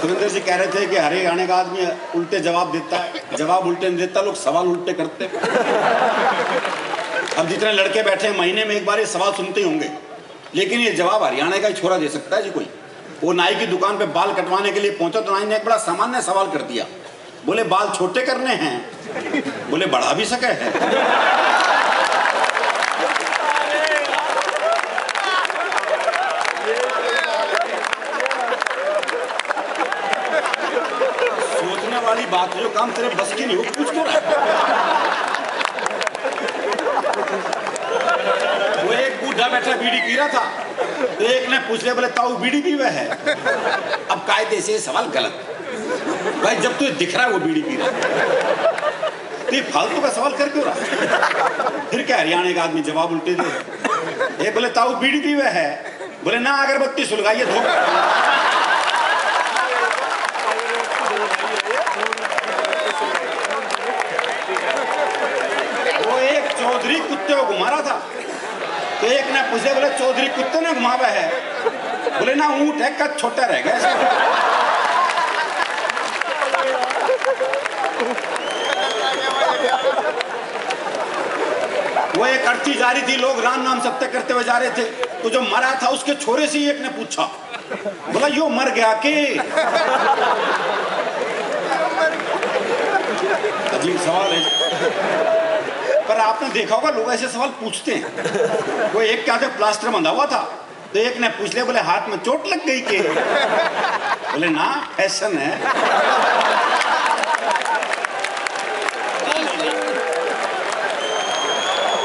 सुरेंद्र जी कह रहे थे कि हरियाणा का आदमी उल्टे जवाब देता है, जवाब उल्टे नहीं देता, लोग सवाल उल्टे करते। अब जितने लड़के बैठे हैं महीने में एक बार ये सवाल सुनते ही होंगे, लेकिन ये जवाब हरियाणा का ही छोरा दे सकता है जी कोई। वो नाई की दुकान पे बाल कटवाने के लिए पहुंचा तो नाई ने एक बड़ा सामान्य सवाल कर दिया, बोले बाल छोटे करने हैं? बोले बढ़ा भी सके है। सोचने वाली बात जो काम तेरे बस की नहीं हो, पूछ क्यों रहा? वो एक बूढ़ा बैठा बीड़ी पी रहा था, तो एक ने पूछ लिया, बोले ताऊ बीड़ी पीवे है? अब कायदे से सवाल गलत भाई, जब तुझे दिख रहा है वो बीड़ी पी रहा है तो ये फालतू का सवाल कर क्यों रहा? फिर क्या हरियाणा का आदमी जवाब उल्टे दे। ये बोले ताऊ बीड़ी पीवे है? बोले ना, अगरबत्ती सुलगाइए धूप। वो एक चौधरी कुत्ते को घुमा रहा था, तो एक ने पूछे, बोले चौधरी कुत्ते ने घुमावा है? बोले ना, ऊंट है, कद छोटा रह गया। वो एक अर्थी जा रही थी, लोग राम नाम सत्य करते हुए जा रहे थे, तो जो मरा था उसके छोरे से ही एक ने पूछा, बोला यो मर गया के? अजीब सवाल है, पर आपने देखा होगा लोग ऐसे सवाल पूछते हैं। वो एक क्या था, प्लास्टर बंधा हुआ था, तो एक ने पूछ लिया, बोले हाथ में चोट लग गई के? बोले ना, फैशन है।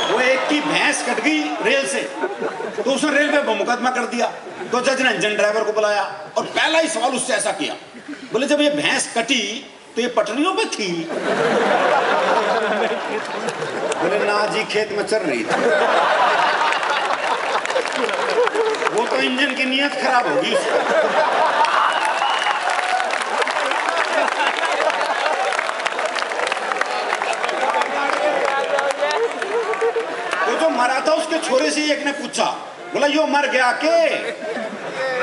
वो एक की भैंस कट गई रेल से, तो उसने रेलवे पर मुकदमा कर दिया, तो जज ने इंजन ड्राइवर को बुलाया और पहला ही सवाल उससे ऐसा किया, बोले जब ये भैंस कटी तो ये पटरियों पे थी? बोले ना जी, खेत में चल रही थी। वो तो इंजन की नीयत खराब होगी उसका। तो जो मरा था उसके छोरे से एक ने पूछा, बोला यो मर गया के?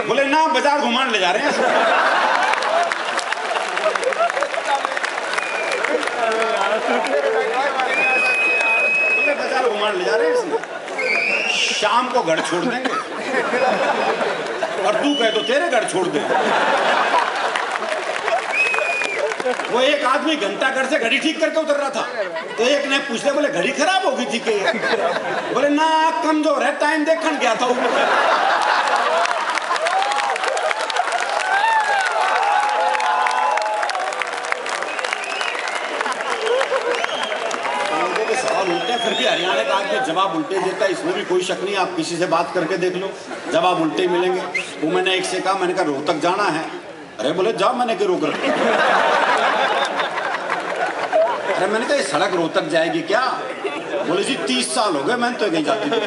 बोले ना, बाजार घुमान ले जा रहे हैं। बाजार घुमान ले जा रहे हैं इसमें, शाम को घर छोड़ देंगे, और तू कहे तो तेरे घर छोड़ दे। वो एक आदमी घंटा घर से घड़ी ठीक करके उतर रहा था, तो एक ने पूछ लिया, बोले घड़ी खराब हो गई थी के? बोले ना, कमजोर है, टाइम देखने गया था। सवाल उल्टे, फिर भी हरियाणा का आदमी जवाब उल्टे देता है, इसमें भी कोई शक नहीं। आप किसी से बात करके देख लो, जवाब उल्टे मिलेंगे। वो मैंने एक से कहा, मैंने कहा रोहतक जाना है? अरे बोले जाओ, मैंने क्यों रोक रखा? अरे मैंने कहा ये सड़क रोहतक जाएगी क्या? बोले जी 30 साल हो गए, मैंने तो कहीं जाती थी।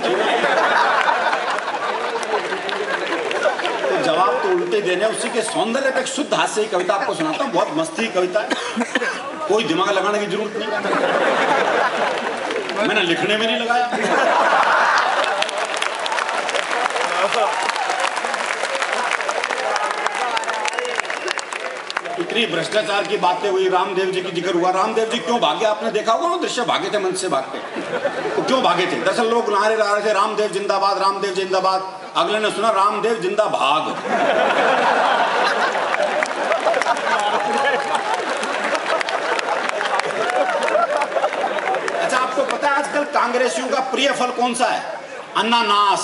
तो जवाब तो उल्टे देने। उसी के सौंदर्य पे एक शुद्ध हास्य की कविता आपको सुनाता हूँ, बहुत मस्ती कविता है, कोई दिमाग लगाने की जरूरत नहीं, मैंने लिखने में नहीं लगाया। इतनी भ्रष्टाचार की बातें हुई, रामदेव जी की जिक्र हुआ। रामदेव जी क्यों भागे? आपने देखा होगा ना दृश्य, भागे थे मंच से भाग के। तो क्यों भागे थे? दरअसल लोग नारे ला रहे थे, रामदेव जिंदाबाद, रामदेव जिंदाबाद। अगले ने सुना, रामदेव जिंदा भाग। अच्छा, आपको पता है आजकल कांग्रेसियों का प्रिय फल कौन सा है? अनानास।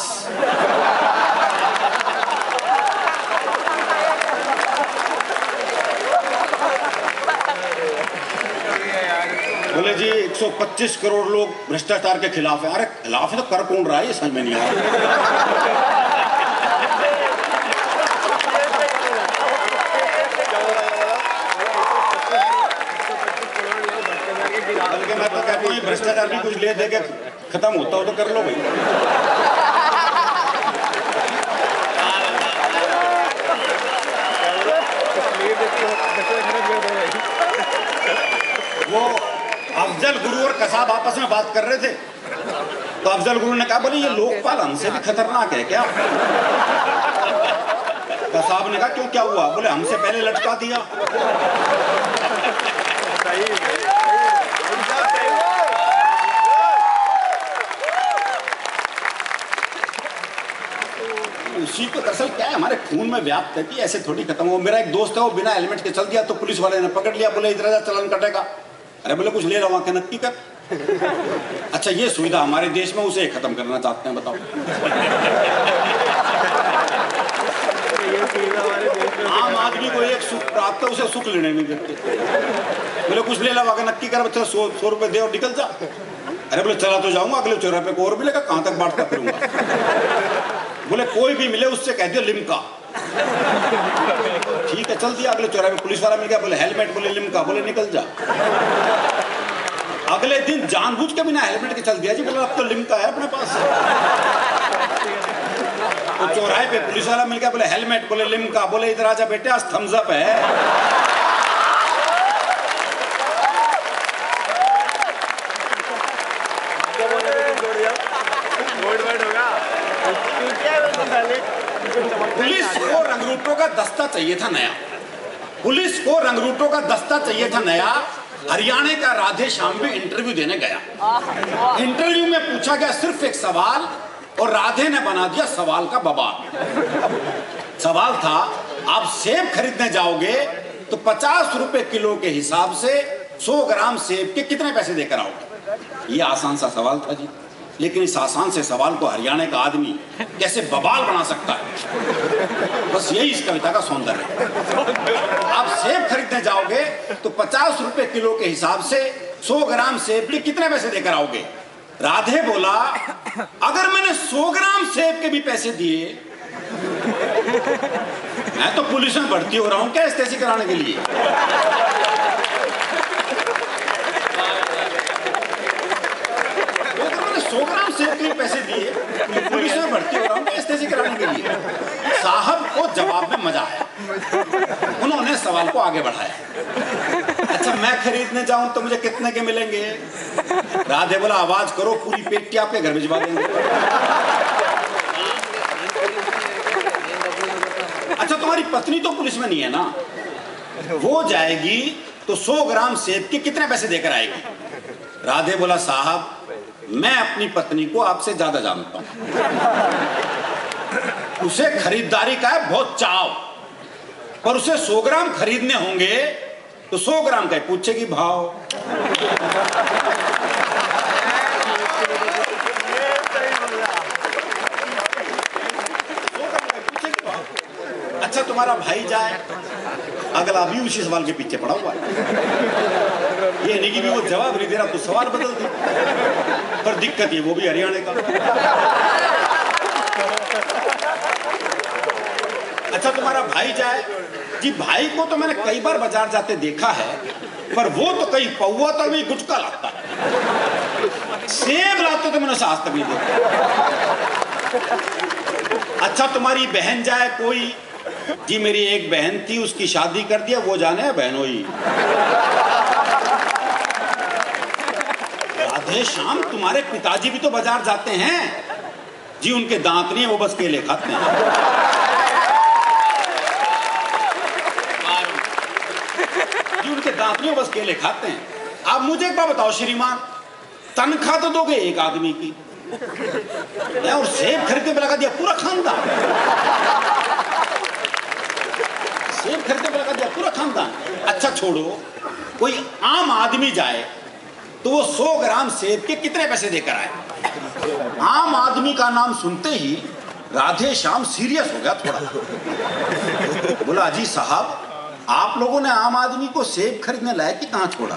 बोले जी 125 करोड़ लोग भ्रष्टाचार के खिलाफ है। अरे खिलाफ है तो कर कौन रहा है, ये समझ में नहीं आ रहा। बल्कि मैं तो कहता हूँ भ्रष्टाचार भी कुछ ले दे के खत्म होता हो तो कर लो भाई। वो अफजल गुरु और कसाब आपस में बात कर रहे थे, तो अफजल गुरु ने कहा, बोले ये लोकपाल हमसे भी खतरनाक है क्या? तो साहब ने कहा क्यों, क्या हुआ? बोले हमसे पहले लटका दिया। उसी को दरअसल क्या है, हमारे खून में व्याप्त है कि ऐसे थोड़ी खत्म हो। मेरा एक दोस्त है, वो बिना हेलमेट के चल दिया तो पुलिस वाले ने पकड़ लिया, बोले इधर जा चलान कटेगा। अरे बोले कुछ ले रहा हूँ, नक्की कर। अच्छा ये सुविधा हमारे देश में, उसे खत्म करना चाहते हैं, बताओ। आम आदमी को एक सुख प्राप्त है, उसे सुख लेने नहीं देते। बोले कुछ ले ला, नक्की कर बच्चा, 100 रुपए दे और निकल जा। अरे बोले चला तो जाऊंगा, अगले चौराहे पे और मिलेगा, कहां तक बांटता फिरूंगा। बोले कोई भी मिले उससे कह दियो लिम्का। ठीक है चल दिया, अगले चौराहे पे पुलिस वाला मिल गया, बोले हेलमेट, बोले लिम्का, बोले निकल जा। अगले दिन जानबूझ के बिना हेलमेट के चल दिया जी, बोले अब तो लिम्का है अपने पास। तो चौराहे पे पुलिस वाला मिल गया, बोले हेलमेट, बोले लिम्का, बोले इधर आजा बेटे आज थम्स अप है। पुलिस को रंगरूटों का दस्ता चाहिए था नया, पुलिस को रंगरूटों का दस्ता चाहिए था नया। हरियाणा का राधे श्याम भी इंटरव्यू देने गया। इंटरव्यू में पूछा गया सिर्फ एक सवाल और राधे ने बना दिया सवाल का बवाल। सवाल था आप सेब खरीदने जाओगे तो 50 रुपए किलो के हिसाब से 100 ग्राम सेब के कितने पैसे देकर आओगे? ये आसान सा सवाल था जी, लेकिन इस आसान से सवाल को हरियाणा का आदमी कैसे बवाल बना सकता है, बस यही इस कविता का सौंदर्य है। आप सेब खरीदने जाओगे तो 50 रुपए किलो के हिसाब से 100 ग्राम सेब के कितने पैसे देकर आओगे? राधे बोला अगर मैंने 100 ग्राम सेब के भी पैसे दिए, मैं तो पुलिस में भर्ती हो रहा हूं क्या एसटीसी कराने के लिए। अगर मैंने 100 ग्राम सेब के भी पैसे दिए तो पुलिस में भर्ती हो रहा हूं क्या एसटीसी कराने के लिए। साहब को जवाब में मजा आया, उन्होंने सवाल को आगे बढ़ाया। अच्छा मैं खरीदने जाऊं तो मुझे कितने के मिलेंगे? राधे बोला आवाज करो, पूरी पेटी आपके घर भिजवा देंगे। अच्छा तुम्हारी पत्नी तो पुलिस में नहीं है ना, वो जाएगी तो 100 ग्राम सेब के कितने पैसे देकर आएगी? राधे बोला साहब मैं अपनी पत्नी को आपसे ज्यादा जानता हूं, उसे खरीदारी का है बहुत चाव, पर उसे 100 ग्राम खरीदने होंगे तो 100 ग्राम का पूछेगी भाव। अच्छा तुम्हारा भाई जाए, अगला भी उसी सवाल के पीछे पड़ा हुआ है, ये नहीं कि भी वो जवाब नहीं दे रहा तो सवाल बदल दे, पर दिक्कत ये वो भी हरियाणा का। अच्छा तुम्हारा भाई जाए जी, भाई को तो मैंने कई बार बाजार जाते देखा है, पर वो तो कहीं पौवा तो भी गुटका लाता है, सेब लाते तो मैंने आज तक नहीं देखा। अच्छा तुम्हारी बहन जाए कोई जी, मेरी एक बहन थी उसकी शादी कर दिया, वो जाने है बहनोई। राधे श्याम तुम्हारे पिताजी भी तो बाजार जाते हैं जी, उनके दांत नहीं है वो बस केले खाते हैं। उनके दांत नहीं बस केले खाते हैं। आप मुझे एक बात बताओ श्रीमान, तनख्वाह तो दोगे एक आदमी की और सेब खरीदने पे लगा दिया पूरा खानदान, सेब खरीदने पे लगा दिया पूरा खानदान। अच्छा छोड़ो, कोई आम आदमी जाए तो वो 100 ग्राम सेब के कितने पैसे देकर आए? आम आदमी का नाम सुनते ही राधे श्याम सीरियस हो गया थोड़ा, बोला अजी साहब आप लोगों ने आम आदमी को सेब खरीदने लायक ही कहां छोड़ा?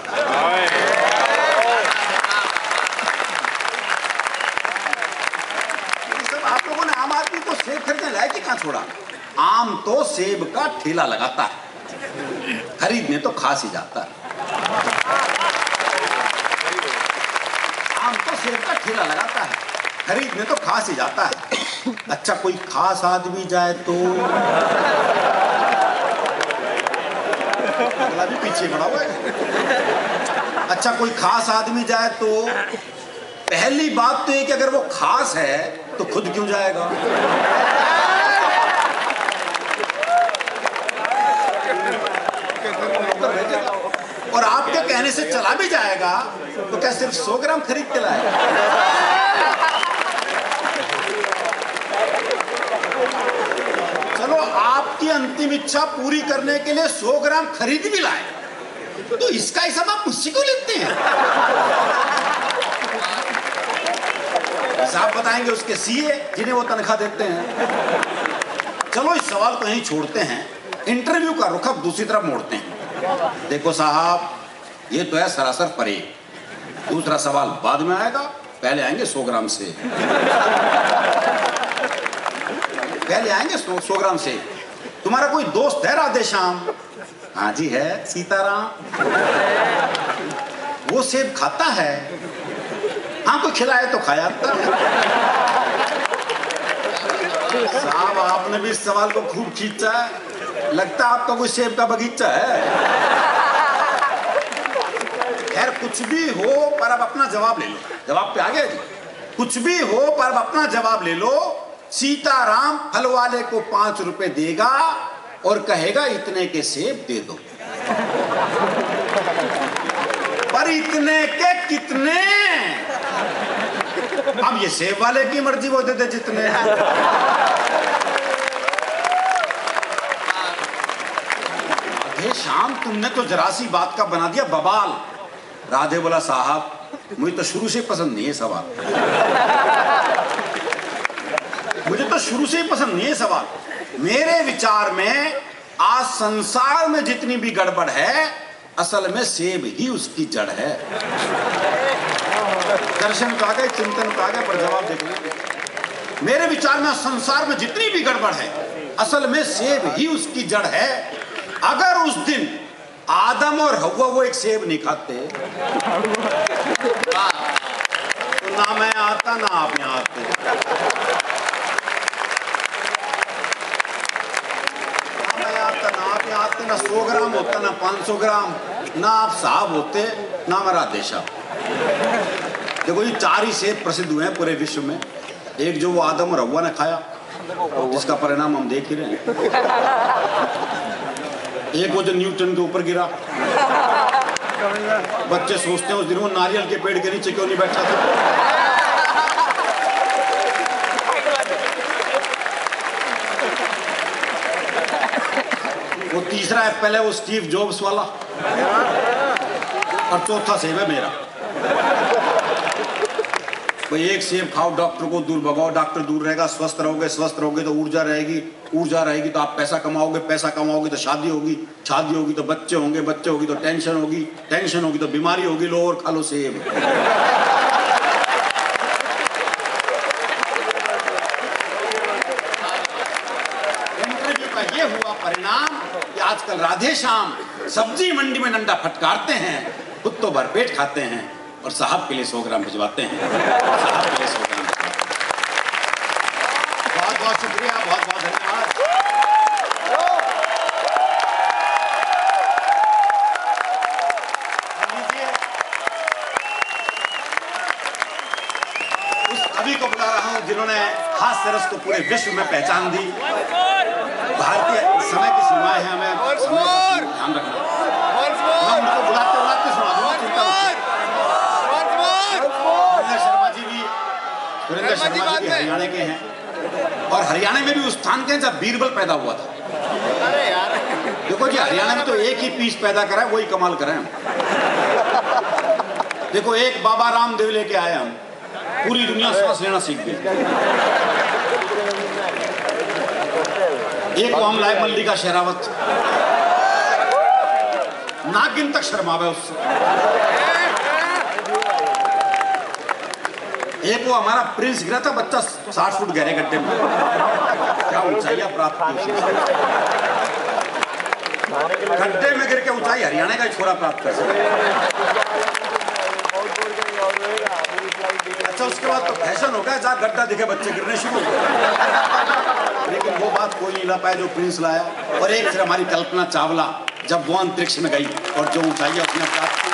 आप लोगों ने आम आदमी को सेब खरीदने लायक ही कहां छोड़ा? आम तो सेब का ठेला लगाता है, खरीदने तो खास ही जाता है। आम तो सेब का ठेला लगाता है, खरीदने तो खास ही जाता है। अच्छा कोई खास आदमी जाए तो भी पीछे पड़ा हुआ है। अच्छा कोई खास आदमी जाए तो पहली बात तो ये कि अगर वो खास है तो खुद क्यों जाएगा? और आपके कहने से चला भी जाएगा तो क्या सिर्फ 100 ग्राम खरीद के लाएगा? चलो आपकी अंतिम इच्छा पूरी करने के लिए 100 ग्राम खरीद भी लाए तो इसका हिसाब आप मुझसे क्यों लेते हैं? हिसाब बताएंगे उसके सीए जिन्हें वो तनख्वाह देते हैं। चलो इस सवाल को यहीं छोड़ते हैं, इंटरव्यू का रुख अब दूसरी तरफ मोड़ते हैं। देखो साहब, ये तो है सरासर परे। दूसरा सवाल बाद में आएगा, पहले आएंगे 100 ग्राम से। पहले आएंगे 100 ग्राम से। तुम्हारा कोई दोस्त है राधेश्याम? हाँ जी है, सीताराम। वो सेब खाता है? हाँ, कोई खिलाए तो खाया। साहब आपने भी इस सवाल को खूब खींचा है, लगता है आपका कोई सेब का बगीचा है। खैर कुछ भी हो पर अब अपना जवाब ले लो। जवाब पे आ गया जी। कुछ भी हो पर अब अपना जवाब ले लो। सीताराम फल वाले को 5 रुपए देगा और कहेगा इतने के सेब दे दो। पर इतने के कितने? अब ये सेब वाले की मर्जी, वो देते जितने। राधे श्याम, तुमने तो जरा सी बात का बना दिया बवाल। राधे बोला साहब मुझे तो शुरू से पसंद नहीं है सवाल। मुझे तो शुरू से ही पसंद नहीं है सवाल। मेरे विचार में आज संसार में जितनी भी गड़बड़ है असल में सेब ही उसकी जड़ है। दर्शन तो आ गए, चिंतन तो आ गया, पर जवाब देख लीजिए। मेरे विचार में संसार में जितनी भी गड़बड़ है असल में सेब ही उसकी जड़ है। अगर उस दिन आदम और हव्वा वो एक सेब नहीं खाते तो ना मैं आता ना आप यहाँ आते। ना मैं आता ना आप यहाँ आते, ना 100 ग्राम होता ना 500 ग्राम, ना आप साहब होते ना मैं राधेश्याम। देखो ये 4 ही सेब प्रसिद्ध हुए हैं पूरे विश्व में। एक जो वो आदम और हव्वा ने खाया जिसका परिणाम हम देख ही रहे हैं। एक वो जो न्यूटन के ऊपर गिरा। बच्चे सोचते हैं उस दिन वो नारियल के पेड़ के नीचे क्यों नहीं बैठा था। वो तीसरा एप्पल है वो स्टीव जॉब्स वाला, और चौथा सेब है मेरा। कोई एक सेब खाओ, डॉक्टर को दूर भगाओ, डॉक्टर दूर रहेगा। स्वस्थ रहोगे तो ऊर्जा रहेगी तो आप पैसा कमाओगे तो शादी होगी तो बच्चे होगी तो टेंशन होगी तो बीमारी होगी। लो और खा लो सेब। इंटरव्यू का ये हुआ परिणाम कि आजकल राधेश्याम सब्जी मंडी में डंडा फटकारते हैं, खुद तो भरपेट खाते हैं और साहब के लिए 100 ग्राम भिजवाते हैं। साहब के लिए 100 ग्राम। बहुत बहुत शुक्रिया, बहुत बहुत धन्यवाद। उस कवि को बुला रहा हूं जिन्होंने हास्य रस को पूरे विश्व में पहचान दी। भारतीय समय की सीमाएं हैं, हमें समय का ध्यान रखना। मैं उनको बुलाते सुना दूंगा, चिंता मत। सुरेंद्र शर्मा जी भी हरियाणा के हैं और हरियाणा में भी उस स्थान के हैं जब बीरबल पैदा हुआ था। अरे यार देखो जी, हरियाणा में तो एक ही पीस पैदा करा है, वही कमाल करें हम। देखो एक बाबा रामदेव लेके आए हम, पूरी दुनिया सांस लेना सीख गई। एक वो हम लाए मल्लिका शेरावत, नागिन तक शर्मावे उससे। एक वो हमारा प्रिंस गिरा था बच्चा 60 फुट गहरे गड्ढे में, क्या ऊंचाइयां प्राप्त की। गड्ढे में गिर के ऊंचाई हरियाणा का छोरा प्राप्त कर सके। अच्छा उसके बाद तो फैशन हो गया जहाँ गड्ढा दिखे बच्चे गिरने शुरू हो गए। लेकिन वो बात कोई नहीं ला पाया जो प्रिंस लाया। और एक फिर हमारी कल्पना चावला जब वो अंतरिक्ष में गई और जो ऊंचाइयां उसने प्राप्त की।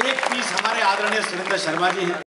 एक पीस हमारे आदरणीय सुरेंद्र शर्मा जी हैं।